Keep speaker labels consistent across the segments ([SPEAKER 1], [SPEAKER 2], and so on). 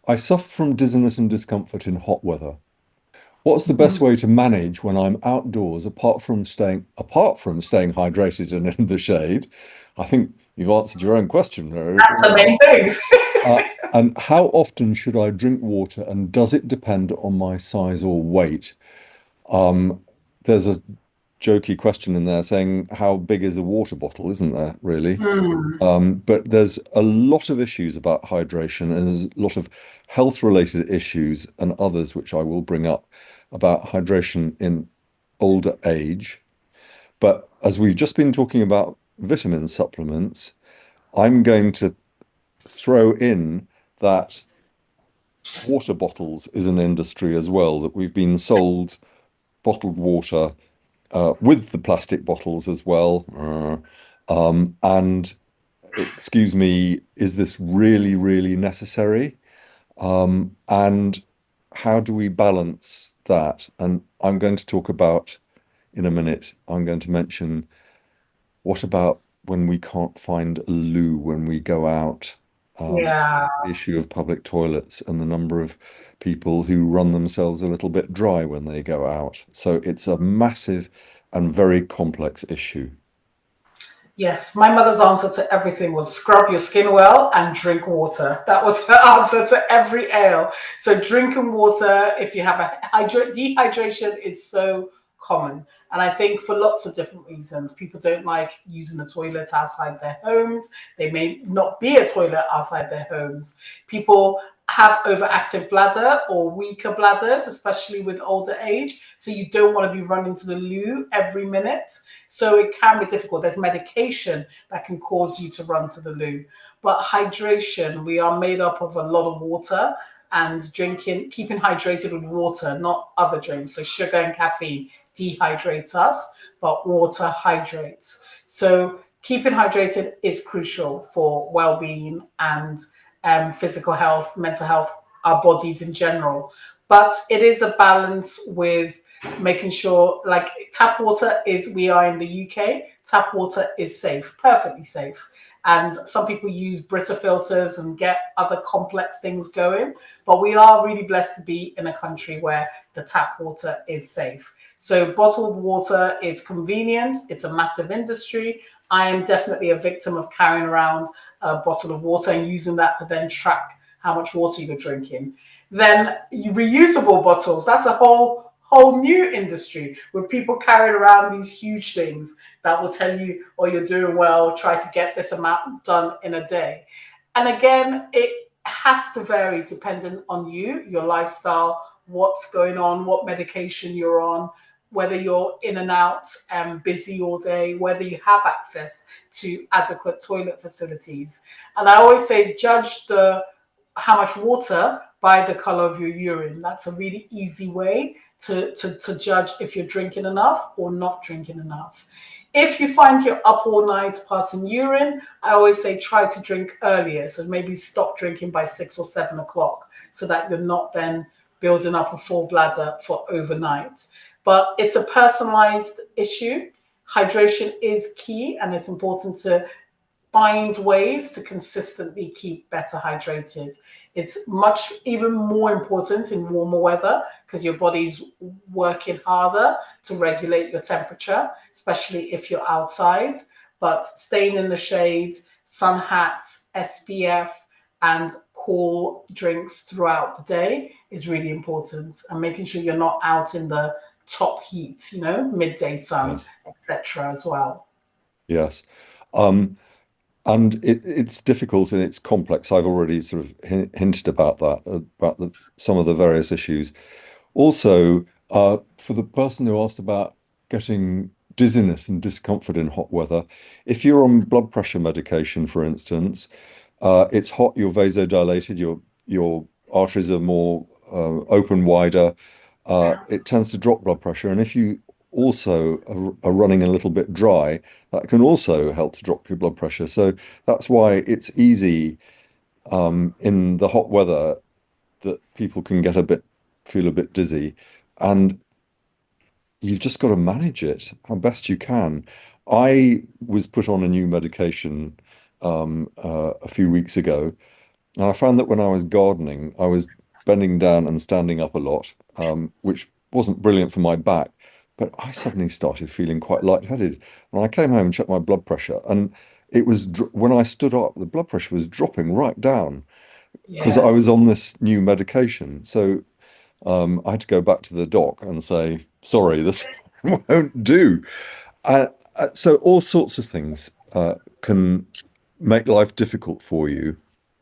[SPEAKER 1] I suffer from dizziness and discomfort in hot weather. What's the best way to manage when I'm outdoors, apart from staying hydrated and in the shade? I think you've answered your own question very
[SPEAKER 2] That's the
[SPEAKER 1] well.
[SPEAKER 2] main things.
[SPEAKER 1] And how often should I drink water, and does it depend on my size or weight? Um, there's a jokey question in there saying, how big is a water bottle, isn't there, really?
[SPEAKER 2] Hmm.
[SPEAKER 1] But there's a lot of issues about hydration, and there's a lot of health-related issues and others which I will bring up about hydration in older age. But as we've just been talking about vitamin supplements, I'm going to throw in that water bottles is an industry as well, that we've been sold bottled water with the plastic bottles as well. And excuse me, is this really, really necessary? And how do we balance that? And I'm going to talk about in a minute, I'm going to mention what about when we can't find a loo when we go out?
[SPEAKER 2] Yeah.
[SPEAKER 1] The issue of public toilets and the number of people who run themselves a little bit dry when they go out. So it's a massive and very complex issue.
[SPEAKER 2] Yes, my mother's answer to everything was scrub your skin well and drink water. That was her answer to every ail. So drinking water, if you have dehydration is so common. And I think for lots of different reasons, people don't like using the toilet outside their homes. They may not be a toilet outside their homes. People have overactive bladder or weaker bladders, especially with older age. So you don't want to be running to the loo every minute. So it can be difficult. There's medication that can cause you to run to the loo. But hydration, we are made up of a lot of water, and keeping hydrated with water, not other drinks. So sugar and caffeine dehydrates us, but water hydrates. So keeping hydrated is crucial for well-being and physical health, mental health, our bodies in general. But it is a balance with making sure, like tap water is, we are in the UK, tap water is safe, perfectly safe. And some people use Brita filters and get other complex things going. But we are really blessed to be in a country where the tap water is safe. So bottled water is convenient. It's a massive industry. I am definitely a victim of carrying around a bottle of water and using that to then track how much water you're drinking. Then reusable bottles, that's a whole new industry with people carrying around these huge things that will tell you, oh, you're doing well, try to get this amount done in a day. And again, it has to vary depending on you, your lifestyle, what's going on, what medication you're on, whether you're in and out and busy all day, whether you have access to adequate toilet facilities. And I always say, judge the how much water by the color of your urine. That's a really easy way to judge if you're drinking enough or not drinking enough. If you find you're up all night passing urine, I always say try to drink earlier. So maybe stop drinking by 6 or 7 o'clock so that you're not then building up a full bladder for overnight. But it's a personalized issue. Hydration is key, and it's important to find ways to consistently keep better hydrated. It's much even more important in warmer weather because your body's working harder to regulate your temperature, especially if you're outside. But staying in the shade, sun hats, SPF, and cool drinks throughout the day is really important. And making sure you're not out in the top heat, midday sun,
[SPEAKER 1] Yes,
[SPEAKER 2] etc. as well.
[SPEAKER 1] yes. Um, and it's difficult and it's complex. I've already sort of hinted about that, about some of the various issues. Also, for the person who asked about getting dizziness and discomfort in hot weather, if you're on blood pressure medication, for instance, it's hot, you're vasodilated, your arteries are more open wider. It tends to drop blood pressure, and if you also are running a little bit dry, that can also help to drop your blood pressure. So that's why it's easy in the hot weather that people can feel a bit dizzy, and you've just got to manage it how best you can. I was put on a new medication a few weeks ago, And I found that when I was gardening, I was bending down and standing up a lot, which wasn't brilliant for my back. But I suddenly started feeling quite lightheaded. And I came home and checked my blood pressure. And when I stood up, the blood pressure was dropping right down because I was
[SPEAKER 2] Yes.
[SPEAKER 1] on this new medication. So I had to go back to the doc and say, sorry, this won't do. So all sorts of things can make life difficult for you.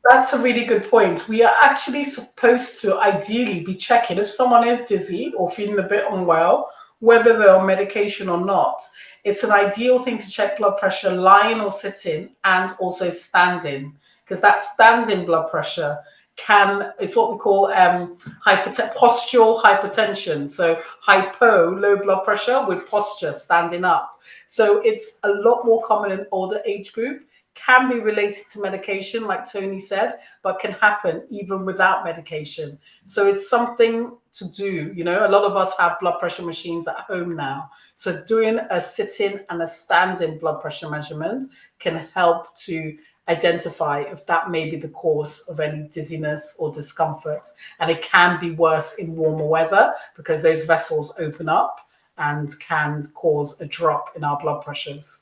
[SPEAKER 2] That's a really good point. We are actually supposed to ideally be checking if someone is dizzy or feeling a bit unwell, whether they're on medication or not. It's an ideal thing to check blood pressure lying or sitting and also standing, because that standing blood pressure can, it's what we call postural hypertension. So hypo, low blood pressure with posture, standing up. So it's a lot more common in older age group, can be related to medication, like Tony said, but can happen even without medication. So it's something to do. You know, a lot of us have blood pressure machines at home now. So doing a sitting and a standing blood pressure measurement can help to identify if that may be the cause of any dizziness or discomfort. And it can be worse in warmer weather because those vessels open up and can cause a drop in our blood pressures.